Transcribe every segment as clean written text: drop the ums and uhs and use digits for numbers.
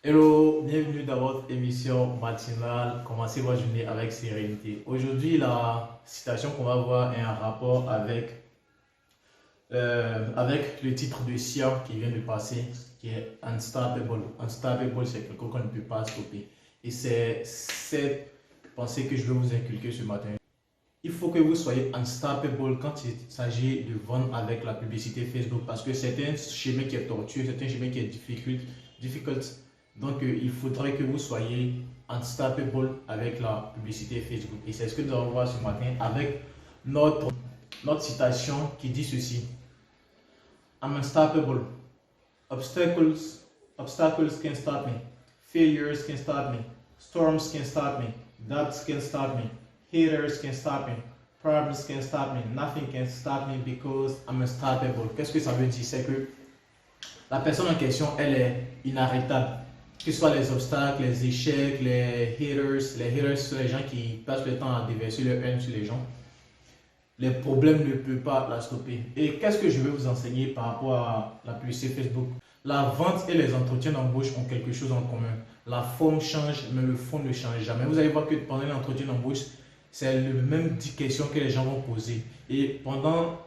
Hello, bienvenue dans votre émission matinale. Commencez votre journée avec sérénité. Aujourd'hui, la citation qu'on va voir est en rapport avec le titre de Sia qui vient de passer, qui est Unstoppable. Unstoppable, c'est quelque chose qu'on ne peut pas stopper. Et c'est cette pensée que je vais vous inculquer ce matin. Il faut que vous soyez unstoppable quand il s'agit de vendre avec la publicité Facebook parce que c'est un chemin qui est tortueux, c'est un chemin qui est difficile. Donc, il faudrait que vous soyez unstoppable avec la publicité Facebook. Et c'est ce que nous allons voir ce matin avec notre citation qui dit ceci. I'm unstoppable. Obstacles can't stop me. Failures can't stop me. Storms can't stop me. Doubts can't stop me. Haters can't stop me. Problems can't stop me. Nothing can stop me because I'm unstoppable. Qu'est-ce que ça veut dire? C'est que la personne en question, elle est inarrêtable. Que ce soit les obstacles, les échecs, les haters. Les haters sont les gens qui passent le temps à déverser leur haine sur les gens. Les problèmes ne peuvent pas la stopper. Et qu'est-ce que je vais vous enseigner par rapport à la publicité Facebook? La vente et les entretiens d'embauche ont quelque chose en commun. La forme change, mais le fond ne change jamais. Vous allez voir que pendant l'entretien d'embauche, c'est le même 10 questions que les gens vont poser. Et pendant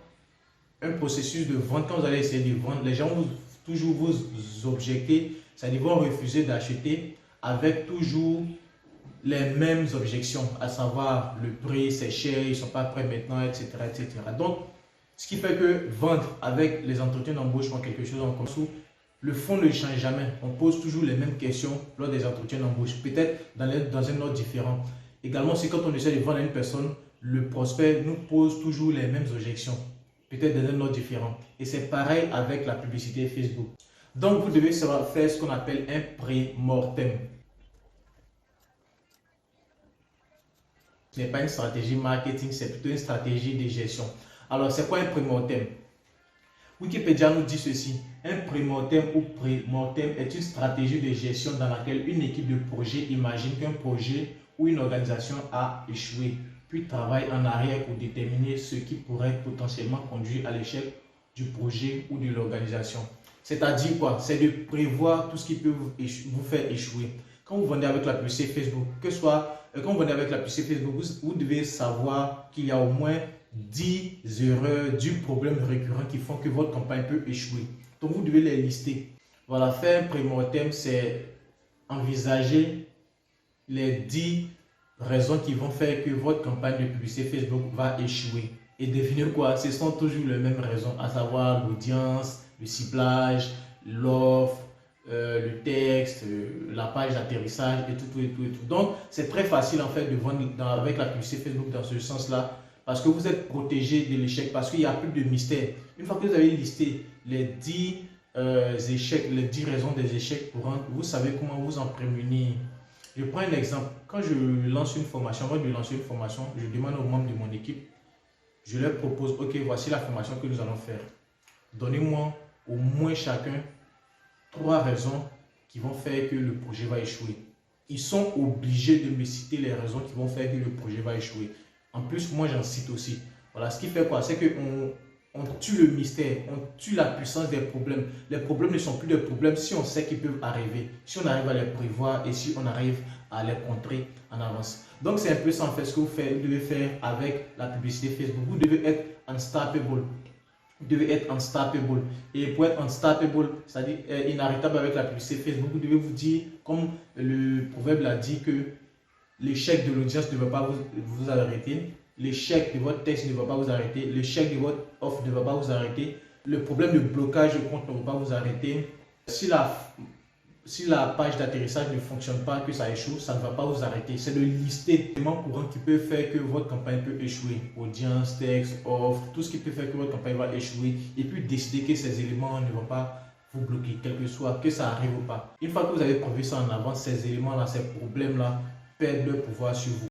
un processus de vente, quand vous allez essayer de vendre, les gens vont toujours vous objecter, c'est-à-dire vont refuser d'acheter avec toujours les mêmes objections, à savoir le prix, c'est cher, ils ne sont pas prêts maintenant, etc., etc. Donc, ce qui fait que vendre avec les entretiens d'embauche ont quelque chose en commun. Le fond ne change jamais. On pose toujours les mêmes questions lors des entretiens d'embauche, peut-être dans un ordre différent. Également, c'est quand on essaie de vendre à une personne, le prospect nous pose toujours les mêmes objections, peut-être dans un ordre différent. Et c'est pareil avec la publicité Facebook. Donc, vous devez savoir faire ce qu'on appelle un pré-mortem. Ce n'est pas une stratégie marketing, c'est plutôt une stratégie de gestion. Alors, c'est quoi un pré-mortem? Wikipédia nous dit ceci. Un pré-mortem ou pré-mortem est une stratégie de gestion dans laquelle une équipe de projet imagine qu'un projet ou une organisation a échoué, puis travaille en arrière pour déterminer ce qui pourrait potentiellement conduire à l'échec du projet ou de l'organisation. C'est-à-dire quoi? C'est de prévoir tout ce qui peut vous faire échouer. Quand vous vendez avec la publicité Facebook, quand vous vendez avec la publicité Facebook, vous devez savoir qu'il y a au moins 10 erreurs, 10 problèmes récurrents qui font que votre campagne peut échouer. Donc, vous devez les lister. Voilà, faire un pré-mortem, c'est envisager les 10 raisons qui vont faire que votre campagne de publicité Facebook va échouer. Et devinez quoi? Ce sont toujours les mêmes raisons, à savoir l'audience, le ciblage, l'offre, le texte, la page d'atterrissage et tout. Donc, c'est très facile en fait de vendre avec la publicité Facebook dans ce sens-là parce que vous êtes protégé de l'échec, parce qu'il n'y a plus de mystère. Une fois que vous avez listé les 10 échecs, les 10 raisons des échecs courantes, vous savez comment vous en prémunir. Je prends un exemple. Quand je lance une formation, avant de lancer une formation, je demande aux membres de mon équipe, je leur propose, ok, voici la formation que nous allons faire. Donnez-moi au moins chacun 3 raisons qui vont faire que le projet va échouer. Ils sont obligés de me citer les raisons qui vont faire que le projet va échouer. En plus, moi j'en cite aussi. Voilà, ce qui fait quoi? C'est qu'on tue le mystère, on tue la puissance des problèmes. Les problèmes ne sont plus des problèmes si on sait qu'ils peuvent arriver, si on arrive à les prévoir et si on arrive à les contrer en avance. Donc c'est un peu ça en fait ce que vous devez faire avec la publicité Facebook. Vous devez être unstoppable. Vous devez être unstoppable. Et pour être unstoppable, c'est-à-dire inarrêtable avec la publicité Facebook, vous devez vous dire, comme le proverbe l'a dit, que l'échec de l'audience ne va pas vous arrêter. L'échec de votre texte ne va pas vous arrêter. L'échec de votre offre ne va pas vous arrêter. Le problème de blocage de compte ne va pas vous arrêter. Si la page d'atterrissage ne fonctionne pas, que ça échoue, ça ne va pas vous arrêter. C'est de lister les éléments courants qui peuvent faire que votre campagne peut échouer. Audience, texte, offre, tout ce qui peut faire que votre campagne va échouer. Et puis décider que ces éléments ne vont pas vous bloquer, quel que soit, que ça arrive ou pas. Une fois que vous avez prévu ça en avance, ces éléments-là, ces problèmes-là, perdent leur pouvoir sur vous.